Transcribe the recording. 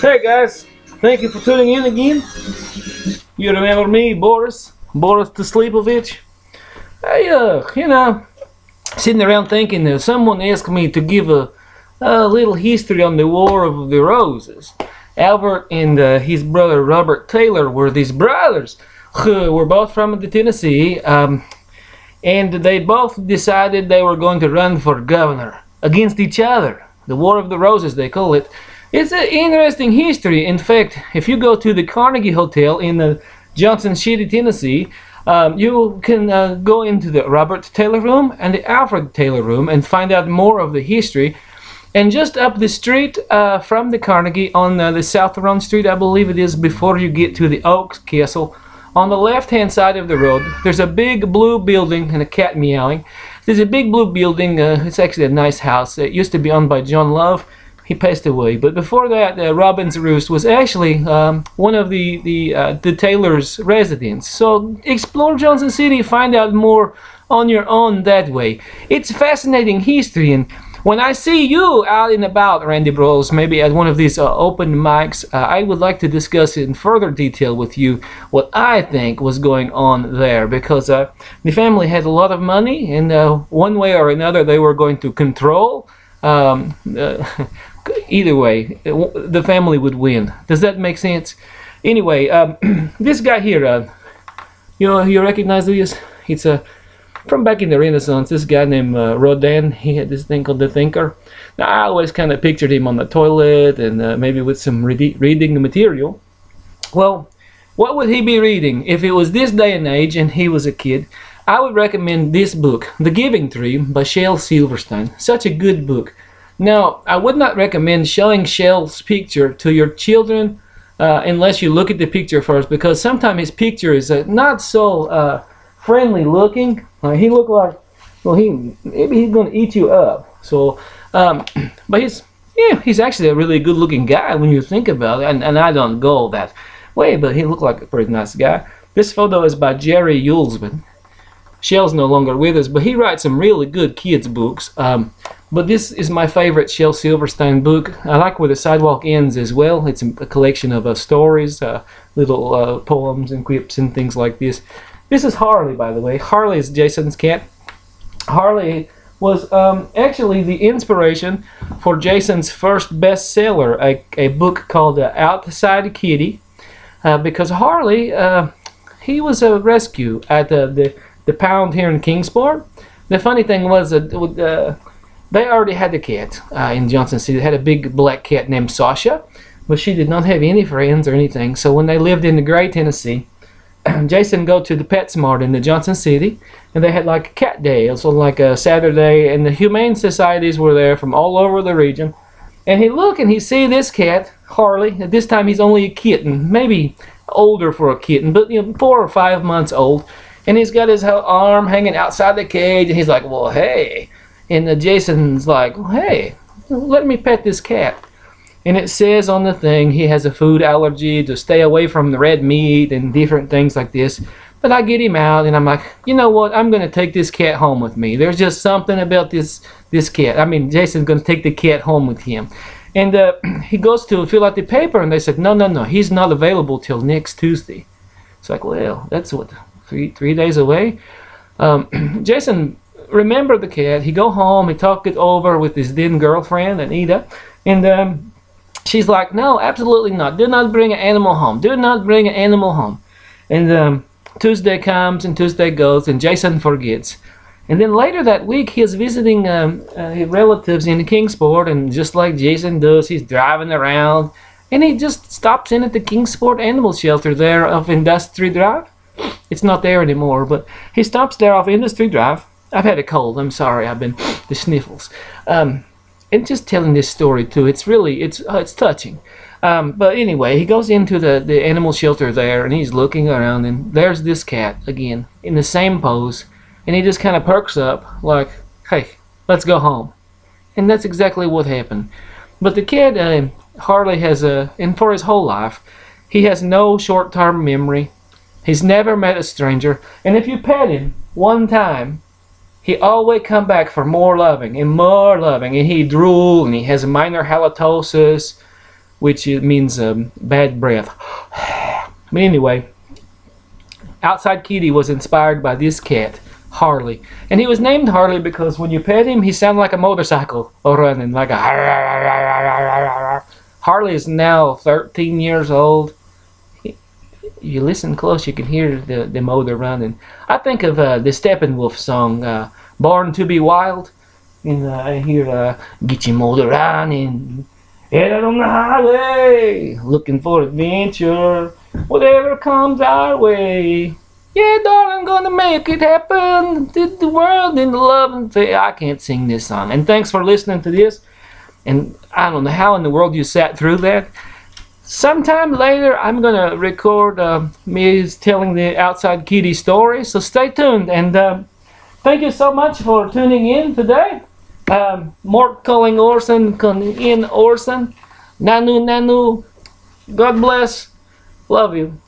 Hey guys, thank you for tuning in again. You remember me, Boris the Sleepovich. You know, sitting around thinking that someone asked me to give a little history on the War of the Roses. Albert and his brother Robert Taylor were these brothers who were both from the Tennessee, and they both decided they were going to run for governor against each other. The War of the Roses, they call it. It's an interesting history. In fact, if you go to the Carnegie Hotel in Johnson City, Tennessee, you can go into the Robert Taylor room and the Alfred Taylor room and find out more of the history. And just up the street from the Carnegie, on the South Run Street, I believe it is, before you get to the Oaks Castle, on the left-hand side of the road, there's a big blue building and a cat meowing. There's a big blue building. It's actually a nice house. It used to be owned by John Love. He passed away, but before that, Robin's Roost was actually one of the Taylor's residents. So explore Johnson City, find out more on your own that way. It's fascinating history, and when I see you out and about, Randy Bros, maybe at one of these open mics, I would like to discuss in further detail with you what I think was going on there, because the family had a lot of money, and one way or another they were going to control. Either way, the family would win. Does that make sense? Anyway, this guy here, you recognize this? It's from back in the Renaissance. This guy named Rodin. He had this thing called The Thinker. Now, I always kind of pictured him on the toilet and maybe with some reading material. Well, what would he be reading if it was this day and age and he was a kid? I would recommend this book, The Giving Tree by Shel Silverstein. Such a good book. Now, I would not recommend showing Shel's picture to your children unless you look at the picture first, because sometimes his picture is not so friendly looking. He looked like, well, maybe he's going to eat you up. So, but he's actually a really good looking guy when you think about it, and I don't go that way, but he looked like a pretty nice guy. This photo is by Jerry Yulesman. Shel's no longer with us, but he writes some really good kids books. But this is my favorite Shel Silverstein book. I like Where the Sidewalk Ends as well. It's a collection of stories, little poems and quips and things like this. This is Harley, by the way. Harley is Jason's cat. Harley was actually the inspiration for Jason's first bestseller, a book called Outside Kitty, because Harley, he was a rescue at the pound here in Kingsport. The funny thing was that they already had a cat in Johnson City. They had a big black cat named Sasha, but she did not have any friends or anything. So when they lived in the Gray, Tennessee, Jason go to the PetSmart in the Johnson City, and they had like a cat day, also like a Saturday, and the humane societies were there from all over the region. And he look and he see this cat, Harley. At this time he's only a kitten, maybe older for a kitten, but 4 or 5 months old. And he's got his arm hanging outside the cage, and he's like, well, hey. And Jason's like, well, hey, let me pet this cat. And it says on the thing he has a food allergy, to stay away from the red meat and different things like this. But I get him out, and I'm like, you know what, I'm going to take this cat home with me. There's just something about this cat. I mean, Jason's going to take the cat home with him. And he goes to fill out the paper, and they said, no, he's not available till next Tuesday. It's like, well, that's what, three days away? Jason remembered the cat. He go home, he talked it over with his then girlfriend, Anita, and she's like, no, absolutely not. Do not bring an animal home. Do not bring an animal home. And Tuesday comes and Tuesday goes, and Jason forgets. And then later that week, he is visiting his relatives in Kingsport, and just like Jason does, he's driving around, and he just stops in at the Kingsport Animal Shelter there off Industry Drive. It's not there anymore, but he stops there off Industry Drive. I've had a cold. I'm sorry. I've been the sniffles. And just telling this story too. It's really it's touching. But anyway, he goes into the animal shelter there, and he's looking around, and there's this cat again in the same pose, and he just kind of perks up like, hey, let's go home. And that's exactly what happened. But the kid hardly has and for his whole life, he has no short-term memory. He's never met a stranger, and if you pet him one time, he always come back for more loving, and he drool, and he has a minor halitosis, which means bad breath. But anyway, Outside Kitty was inspired by this cat, Harley. And he was named Harley because when you pet him, he sounded like a motorcycle running, like a... Harley is now 13 years old. You listen close, you can hear the motor running. I think of the Steppenwolf song, Born to be Wild. And I hear, get your motor running, head out on the highway, looking for adventure, whatever comes our way. Yeah, darling, gonna make it happen. Did the world in the love and faith. I can't sing this song. And thanks for listening to this. And I don't know how in the world you sat through that. Sometime later, I'm gonna record me telling the Outside Kitty story. So stay tuned. And thank you so much for tuning in today. Mort calling Orson, calling in Orson. Nanu, Nanu. God bless. Love you.